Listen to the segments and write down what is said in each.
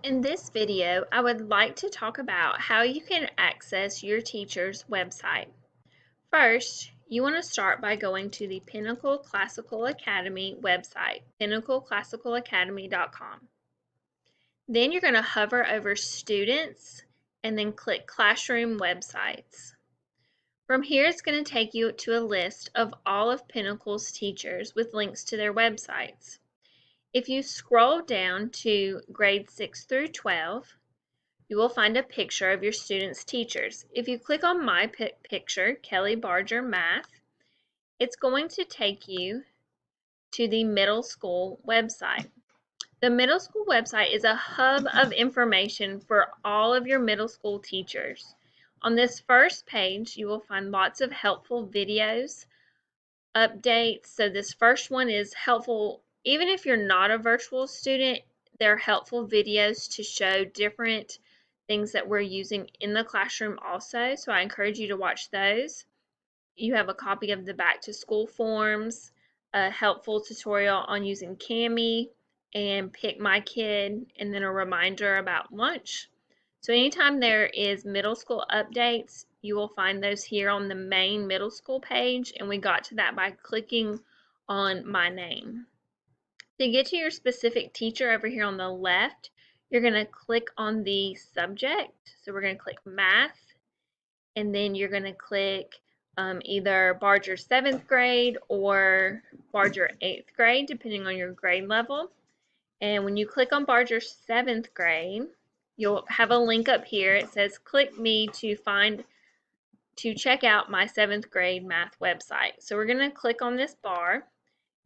In this video, I would like to talk about how you can access your teacher's website. First, you want to start by going to the Pinnacle Classical Academy website, pinnacleclassicalacademy.com. Then you're going to hover over Students and then click Classroom Websites. From here, it's going to take you to a list of all of Pinnacle's teachers with links to their websites. If you scroll down to grade 6 through 12, you will find a picture of your student's teachers. If you click on my picture, Kelly Barger Math, it's going to take you to the middle school website. The middle school website is a hub of information for all of your middle school teachers. On this first page, you will find lots of helpful videos, updates. So this first one is helpful even if you're not a virtual student. They're helpful videos to show different things that we're using in the classroom also, so I encourage you to watch those. You have a copy of the back to school forms, a helpful tutorial on using Kami and Pick My Kid, and then a reminder about lunch. So anytime there is middle school updates, you will find those here on the main middle school page, and we got to that by clicking on my name. To get to your specific teacher over here on the left, you're going to click on the subject. So we're going to click math, and then you're going to click either Barger 7th grade or Barger 8th grade, depending on your grade level. And when you click on Barger 7th grade, you'll have a link up here. It says click me to check out my 7th grade math website. So we're going to click on this bar,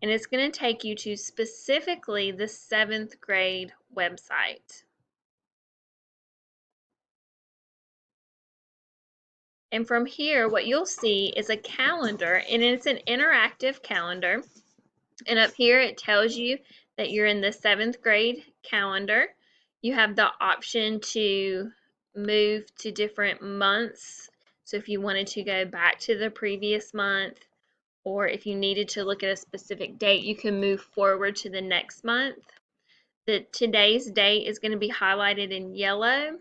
and it's going to take you to specifically the 7th grade website. And from here, what you'll see is a calendar, and it's an interactive calendar. And up here, it tells you that you're in the 7th grade calendar. You have the option to move to different months. So if you wanted to go back to the previous month, or if you needed to look at a specific date, you can move forward to the next month. Today's date is going to be highlighted in yellow.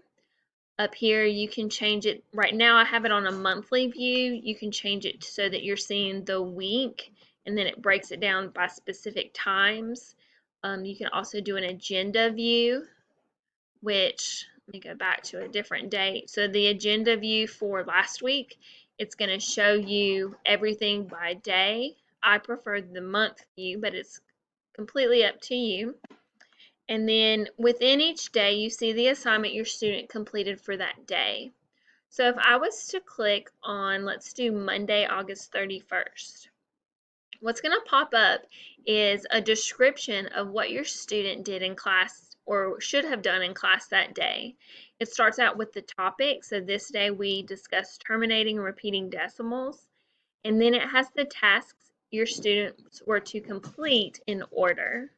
Up here, you can change it. Right now, I have it on a monthly view. You can change it so that you're seeing the week, and then it breaks it down by specific times. You can also do an agenda view, which, let me go back to a different date. So the agenda view for last week, it's going to show you everything by day. I prefer the month view, but it's completely up to you. And then within each day, you see the assignment your student completed for that day. So if I was to click on, let's do Monday, August 31st, what's going to pop up is a description of what your student did in class or should have done in class that day. It starts out with the topic. So this day we discussed terminating and repeating decimals. And then it has the tasks your students were to complete in order.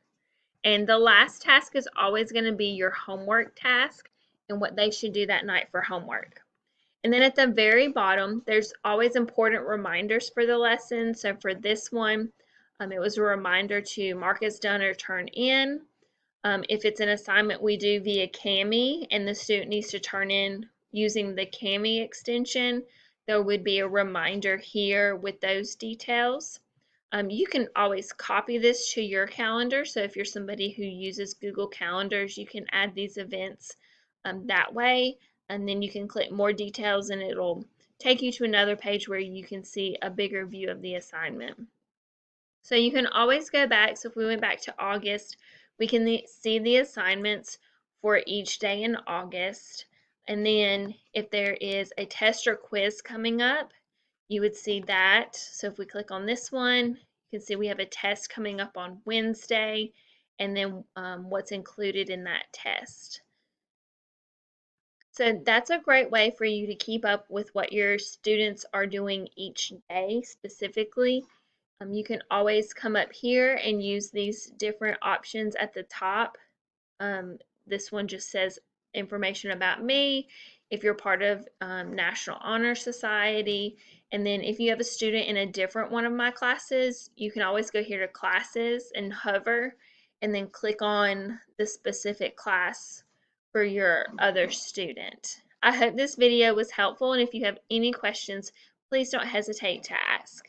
And the last task is always going to be your homework task and what they should do that night for homework. And then at the very bottom, there's always important reminders for the lesson. So for this one, it was a reminder to mark as done or turn in. If it's an assignment we do via Kami and the student needs to turn in using the Kami extension, there would be a reminder here with those details. You can always copy this to your calendar. So if you're somebody who uses Google Calendars, you can add these events that way. And then you can click more details and it'll take you to another page where you can see a bigger view of the assignment. So you can always go back. So if we went back to August, we can see the assignments for each day in August. And then if there is a test or quiz coming up, you would see that. So if we click on this one, you can see we have a test coming up on Wednesday, and then what's included in that test. So that's a great way for you to keep up with what your students are doing each day specifically. You can always come up here and use these different options at the top. This one just says information about me, if you're part of National Honor Society, and then if you have a student in a different one of my classes, you can always go here to classes and hover and then click on the specific class for your other student. I hope this video was helpful, and if you have any questions, please don't hesitate to ask.